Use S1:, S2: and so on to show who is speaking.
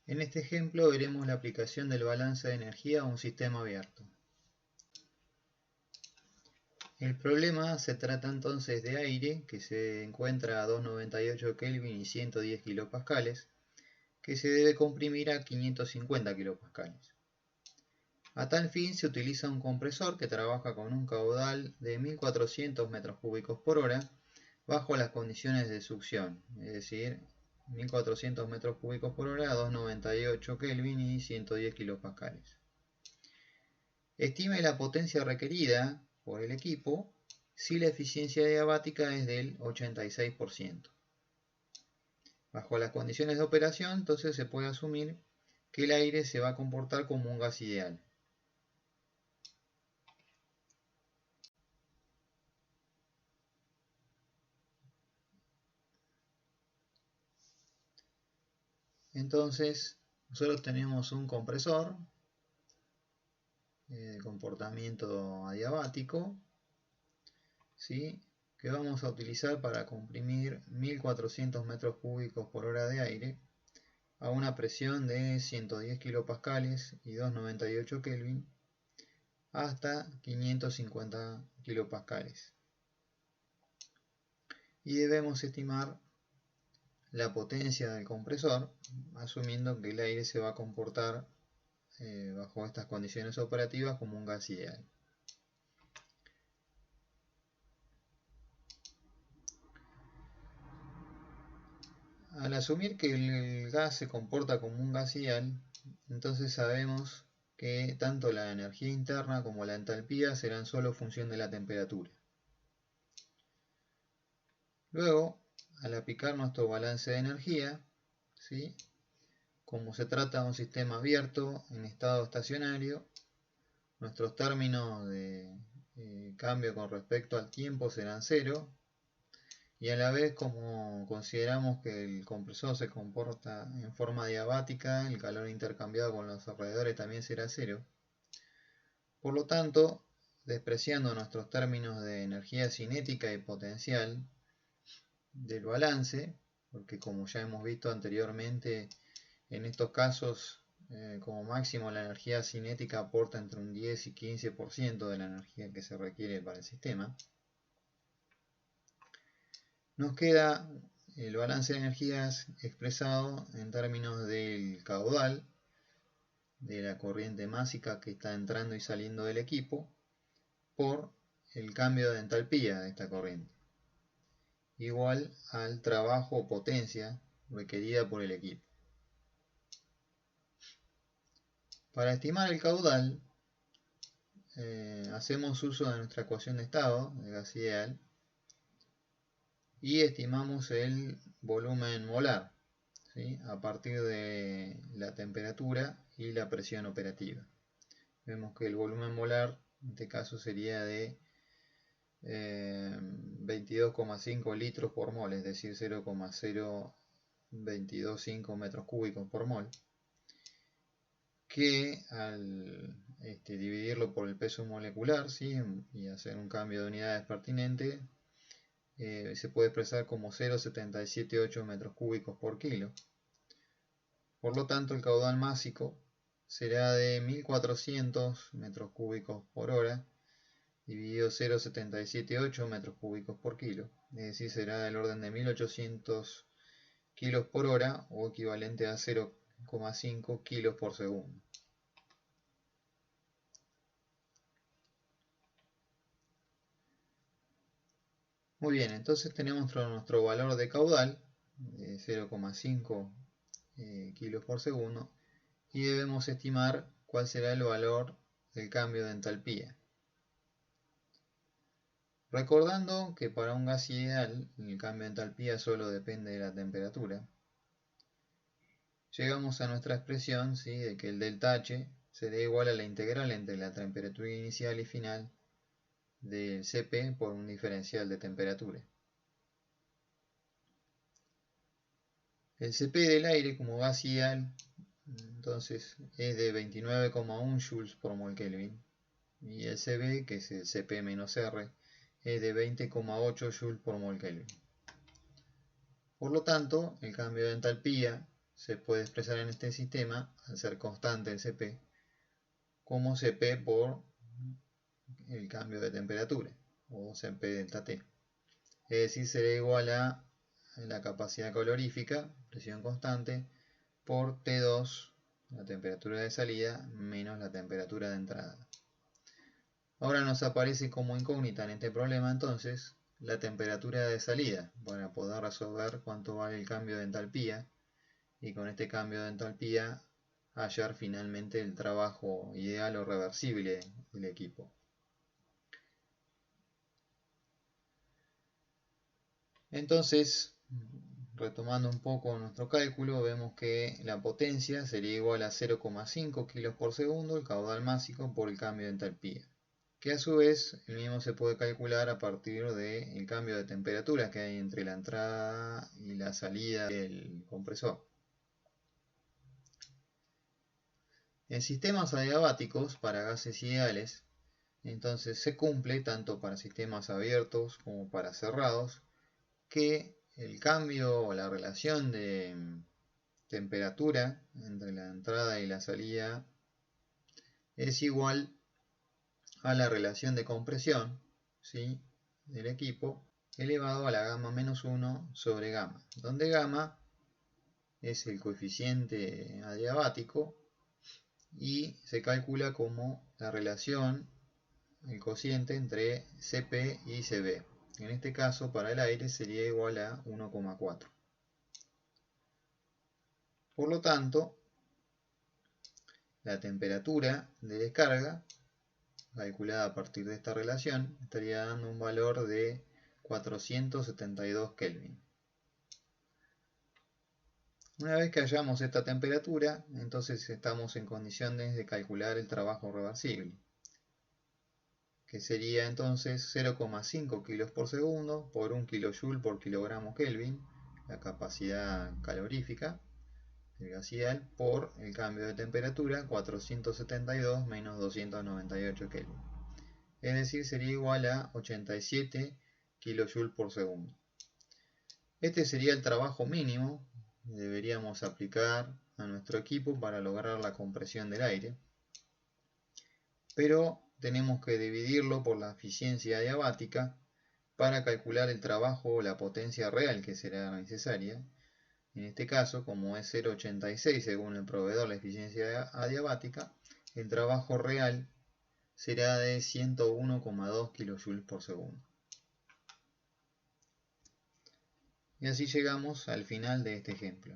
S1: En este ejemplo veremos la aplicación del balance de energía a un sistema abierto. El problema se trata entonces de aire que se encuentra a 298 Kelvin y 110 kilopascales, que se debe comprimir a 550 kilopascales. A tal fin se utiliza un compresor que trabaja con un caudal de 1400 metros cúbicos por hora bajo las condiciones de succión, es decir, 1400 metros cúbicos por hora a 298 Kelvin y 110 kilopascales. Estime la potencia requerida por el equipo si la eficiencia adiabática es del 86%. Bajo las condiciones de operación, entonces se puede asumir que el aire se va a comportar como un gas ideal. Entonces, nosotros tenemos un compresor de comportamiento adiabático, ¿sí?, que vamos a utilizar para comprimir 1400 metros cúbicos por hora de aire a una presión de 110 kilopascales y 298 Kelvin hasta 550 kilopascales. Y debemos estimar la potencia del compresor, asumiendo que el aire se va a comportar bajo estas condiciones operativas como un gas ideal. Al asumir que el gas se comporta como un gas ideal, entonces sabemos que tanto la energía interna como la entalpía serán solo función de la temperatura. Luego, al aplicar nuestro balance de energía, ¿sí?, como se trata de un sistema abierto en estado estacionario, nuestros términos de cambio con respecto al tiempo serán 0, y a la vez, como consideramos que el compresor se comporta en forma adiabática, el calor intercambiado con los alrededores también será 0. Por lo tanto, despreciando nuestros términos de energía cinética y potencial del balance, porque como ya hemos visto anteriormente, en estos casos como máximo la energía cinética aporta entre un 10 y 15% de la energía que se requiere para el sistema, nos queda el balance de energías expresado en términos del caudal, de la corriente másica que está entrando y saliendo del equipo, por el cambio de entalpía de esta corriente, igual al trabajo o potencia requerida por el equipo. Para estimar el caudal, hacemos uso de nuestra ecuación de estado, de gas ideal, y estimamos el volumen molar, ¿sí?, a partir de la temperatura y la presión operativa. Vemos que el volumen molar en este caso sería de 22,5 litros por mol, es decir, 0,0225 metros cúbicos por mol, que al dividirlo por el peso molecular, ¿sí?, y hacer un cambio de unidades pertinente, se puede expresar como 0,778 metros cúbicos por kilo. Por lo tanto, el caudal másico será de 1400 metros cúbicos por hora dividido 0,778 metros cúbicos por kilo, es decir, será del orden de 1800 kilos por hora o equivalente a 0,5 kilos por segundo. Muy bien, entonces tenemos nuestro valor de caudal de 0,5 kilos por segundo y debemos estimar cuál será el valor del cambio de entalpía. Recordando que para un gas ideal el cambio de entalpía solo depende de la temperatura, llegamos a nuestra expresión, ¿sí?, de que el delta H será igual a la integral entre la temperatura inicial y final del Cp por un diferencial de temperatura. El Cp del aire como gas ideal entonces es de 29,1 joules por mol Kelvin, y el Cb, que es el Cp menos R, es de 20,8 joules por mol Kelvin. Por lo tanto, el cambio de entalpía se puede expresar en este sistema, al ser constante el Cp, como Cp por el cambio de temperatura, o Cp delta T. Es decir, será igual a la capacidad calorífica, presión constante, por T2, la temperatura de salida, menos la temperatura de entrada. Ahora nos aparece como incógnita en este problema entonces la temperatura de salida, para poder resolver cuánto vale el cambio de entalpía, y con este cambio de entalpía hallar finalmente el trabajo ideal o reversible del equipo. Entonces, retomando un poco nuestro cálculo, vemos que la potencia sería igual a 0,5 kg por segundo, el caudal máximo por el cambio de entalpía, que a su vez el mismo se puede calcular a partir del cambio de temperatura que hay entre la entrada y la salida del compresor. En sistemas adiabáticos para gases ideales, entonces se cumple tanto para sistemas abiertos como para cerrados, que el cambio o la relación de temperatura entre la entrada y la salida es igual a la relación de compresión, ¿sí?, del equipo elevado a la gamma menos 1 sobre gamma, donde gamma es el coeficiente adiabático y se calcula como la relación, el cociente entre Cp y Cv. En este caso, para el aire sería igual a 1,4. Por lo tanto, la temperatura de descarga, calculada a partir de esta relación, estaría dando un valor de 472 Kelvin. Una vez que hallamos esta temperatura, entonces estamos en condiciones de calcular el trabajo reversible, que sería entonces 0,5 kg por segundo por 1 kJ por kilogramo Kelvin, la capacidad calorífica del gas ideal, por el cambio de temperatura 472 menos 298 Kelvin. Es decir, sería igual a 87 kJ por segundo. Este sería el trabajo mínimo que deberíamos aplicar a nuestro equipo para lograr la compresión del aire, pero tenemos que dividirlo por la eficiencia adiabática para calcular el trabajo o la potencia real que será necesaria. En este caso, como es 0,86 según el proveedor la eficiencia adiabática, el trabajo real será de 101,2 kJ por segundo. Y así llegamos al final de este ejemplo.